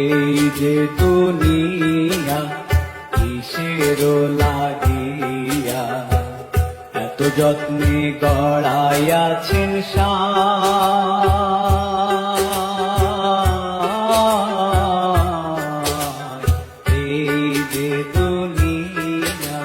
এই যে দুনিয়া কিসের লাগিয়া এত যত্নে গড়াইয়াছেন এই যে দুনিয়া।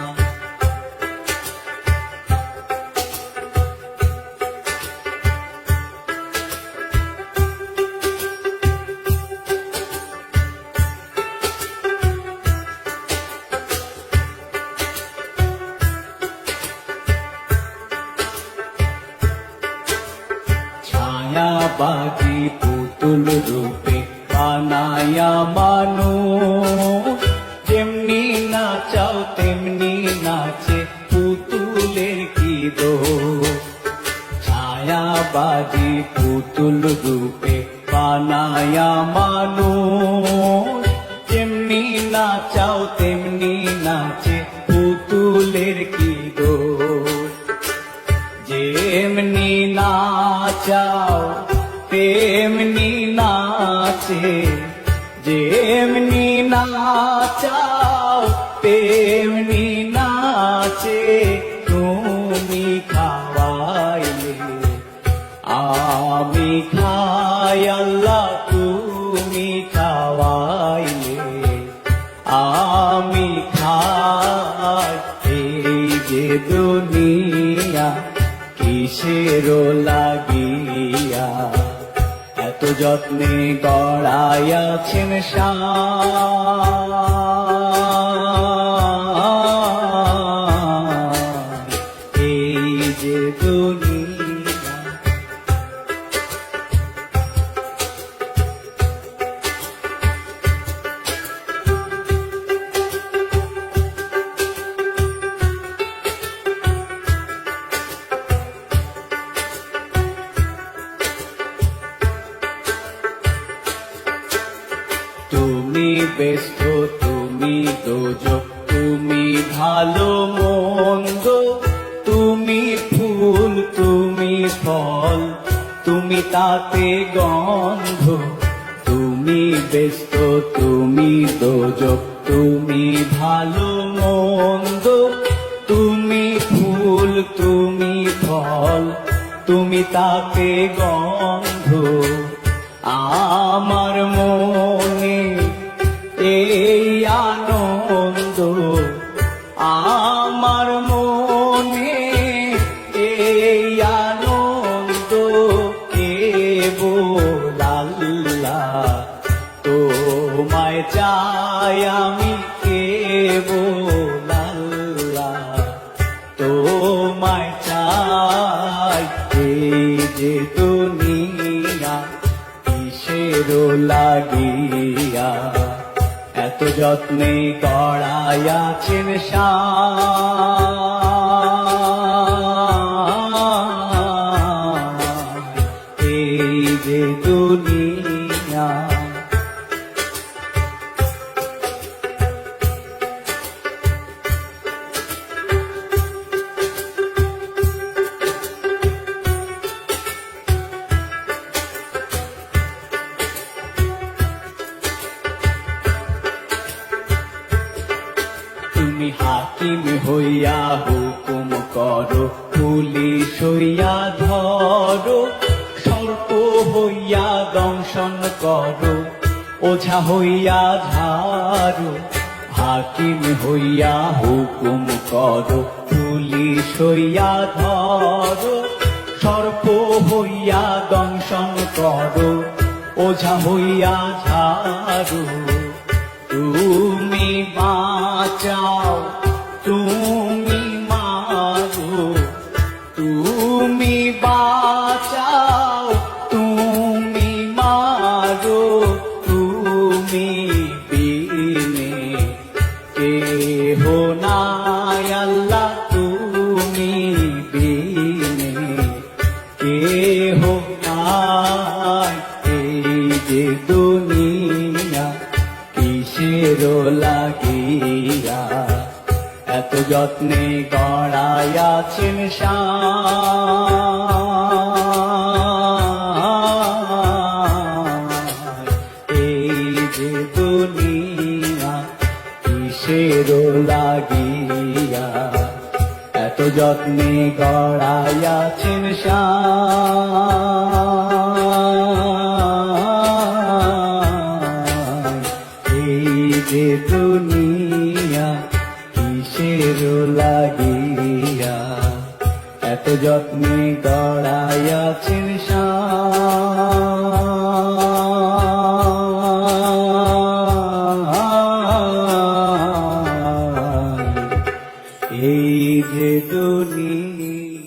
ছায়াবাদী পুতুল রূপে বানায়া মানুষ, যেমনি নাচাও তেমনি নাচে পুতুলের কি দোষ। ছায়াবাদী পুতুল রূপে বানায়া মানুষ, যেমনি নাচাও তেমনি নাচে পুতুলের কি দোষ। যেমনি নাচাও তেমনি নাচে, যেমনি নাচাও তেমনি নাচে, তুমি খাওয়াইলে আমি খাই আল্লাহ, তুমি খাওয়াইলে আমি খাই। এই যে দুনিয়া কিসের লাগিয়া এত যত্নে গড়াইয়াছেন এই যে দুনিয়া। তুমি ব্যস্ত, তুমি দোজক, তুমি ভালো মন্দ, তুমি ফুল, তুমি ফল, তুমি তাতে গন্ধ। তুমি ব্যস্ত, তুমি দোজক, তুমি ভালো মন্দ, তুমি ফুল, তুমি ফল, তুমি তাতে গন্ধ। আমার মনে এই আনন্দ, আমার মনে এই আনন্দ, কেবল আল্লাহ তোমায় চাই আমি, কেবল আল্লাহ তোমায় চাই। এই যে দুনিয়া কিসের লাগিয়া এত যত্নে গড়াইয়াছেন এই যে দুনিয়া। তুমি হাকিম হইয়া হুকুম করো, পুলিশ হইয়া ধরো, সর্প হইয়া দংশন করো, ওঝা হইয়া ঝাড়ো। হাকিম হইয়া হুকুম করো, পুলিশ হইয়া ধরো, সর্প হইয়া দংশন করো, ওঝা হইয়া ঝাড়ো। তুমি বাঁচাও, তুমি মারো, তুমি বাঁচাও, তুমি মারো, তুমি বিনে কেহ নাই আল্লাহ, তুমি বিনে কেহ নাই। এই যে দুনিয়া কিসের লাগিয়া এত যত্নে গড়াইয়াছেন এই যে কিসের লাগিয়া এত যত্নে গড়াইয়াছেন এই যে দুনিয়া কিসের লাগিয়া এত যত্নে গড়াইয়াছেন এই যে দুনিয়া